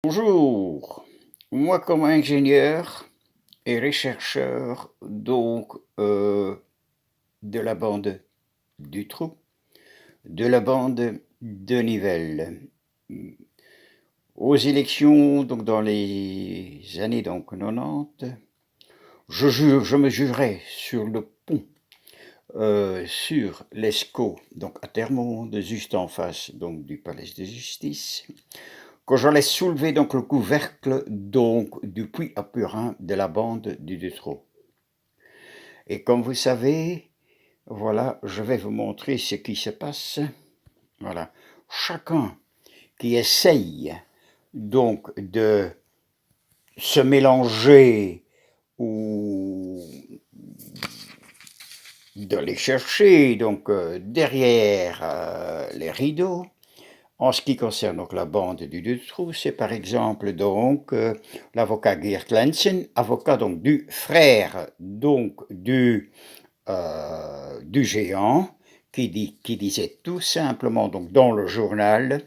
Bonjour, moi comme ingénieur et rechercheur de la bande du Trou, de la bande de Nivelles. Aux élections donc dans les années 90, je me jurais sur le pont sur l'Escaut, donc à Termonde, juste en face donc du palais de justice, quand j'allais soulever donc le couvercle donc du puits à purin de la bande du Détrot. Et comme vous savez, voilà, je vais vous montrer ce qui se passe. Voilà, chacun qui essaye donc de se mélanger ou d'aller chercher donc derrière les rideaux. En ce qui concerne donc la bande du Dutroux, c'est par exemple donc l'avocat Geert Lensen, avocat donc du frère donc du géant, qui disait tout simplement donc dans le journal,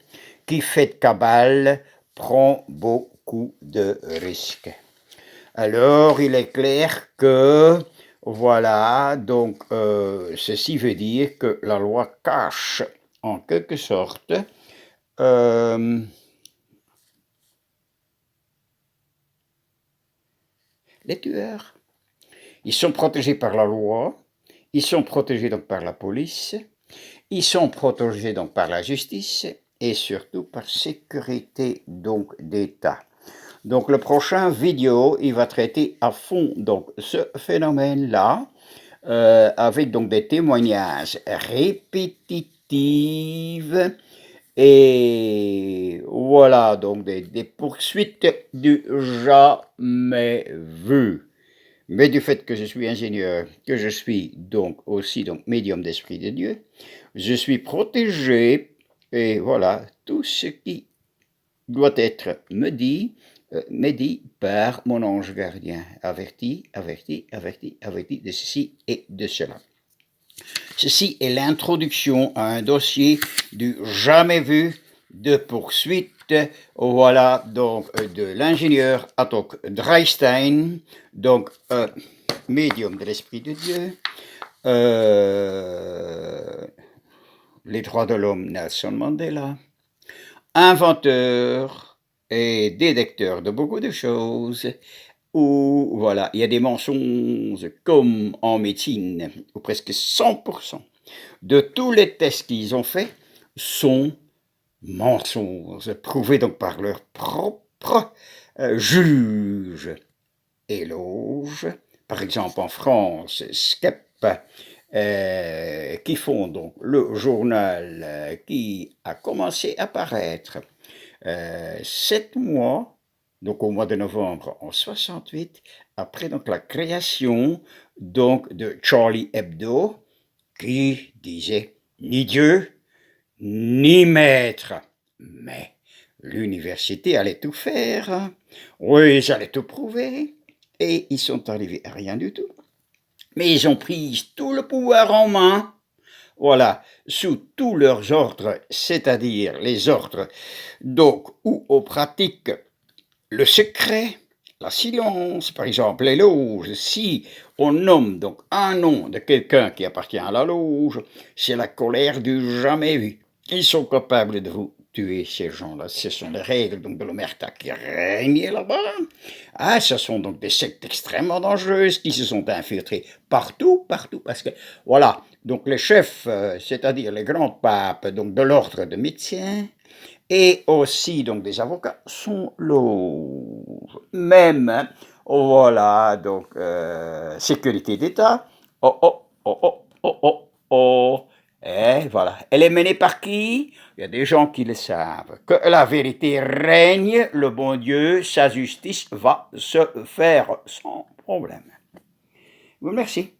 qui fait de cabale prend beaucoup de risques. Alors il est clair que voilà, donc ceci veut dire que la loi cache en quelque sorte les tueurs. Ils sont protégés par la loi, ils sont protégés donc par la police, ils sont protégés donc par la justice et surtout par sécurité donc d'État. Donc le prochain vidéo, il va traiter à fond donc ce phénomène-là, avec donc des témoignages répétitifs et voilà donc des poursuites du jamais vu. Mais du fait que je suis ingénieur, que je suis donc aussi donc médium d'esprit de Dieu, je suis protégé et voilà, tout ce qui doit être me dit par mon ange gardien, averti, averti, averti, averti de ceci et de cela. Ceci est l'introduction à un dossier du jamais vu de poursuite, voilà, donc de l'ingénieur Atok Dreistein, donc médium de l'Esprit de Dieu, les droits de l'homme Nelson Mandela, inventeur et détecteur de beaucoup de choses, où voilà, il y a des mensonges comme en médecine, où presque 100% de tous les tests qu'ils ont faits sont mensonges, prouvés donc par leur propre juge et loge. Par exemple en France, SCEP, qui font donc le journal qui a commencé à paraître 7 mois, donc au mois de novembre en 68, après donc la création donc de Charlie Hebdo, qui disait ni Dieu ni maître, mais l'université allait tout faire, oui, ils allaient tout prouver, et ils sont arrivés à rien du tout. Mais ils ont pris tout le pouvoir en main, voilà, sous tous leurs ordres, c'est-à-dire les ordres donc où on pratique le secret, la silence, par exemple les loges, si on nomme donc un nom de quelqu'un qui appartient à la loge, c'est la colère du jamais vu. Ils sont capables de vous tuer, ces gens-là. Ce sont les règles donc, de l'omerta qui règnent là-bas. Ah, ce sont donc des sectes extrêmement dangereuses qui se sont infiltrées partout, parce que, voilà, donc les chefs, c'est-à-dire les grands papes donc de l'ordre de médecins, et aussi donc des avocats sont lourds. Même, hein, voilà, donc sécurité d'État, oh oh, oh oh, oh oh, oh. Et voilà, elle est menée par qui? Il y a des gens qui le savent. Que la vérité règne, le bon Dieu, sa justice va se faire sans problème. Vous remercie.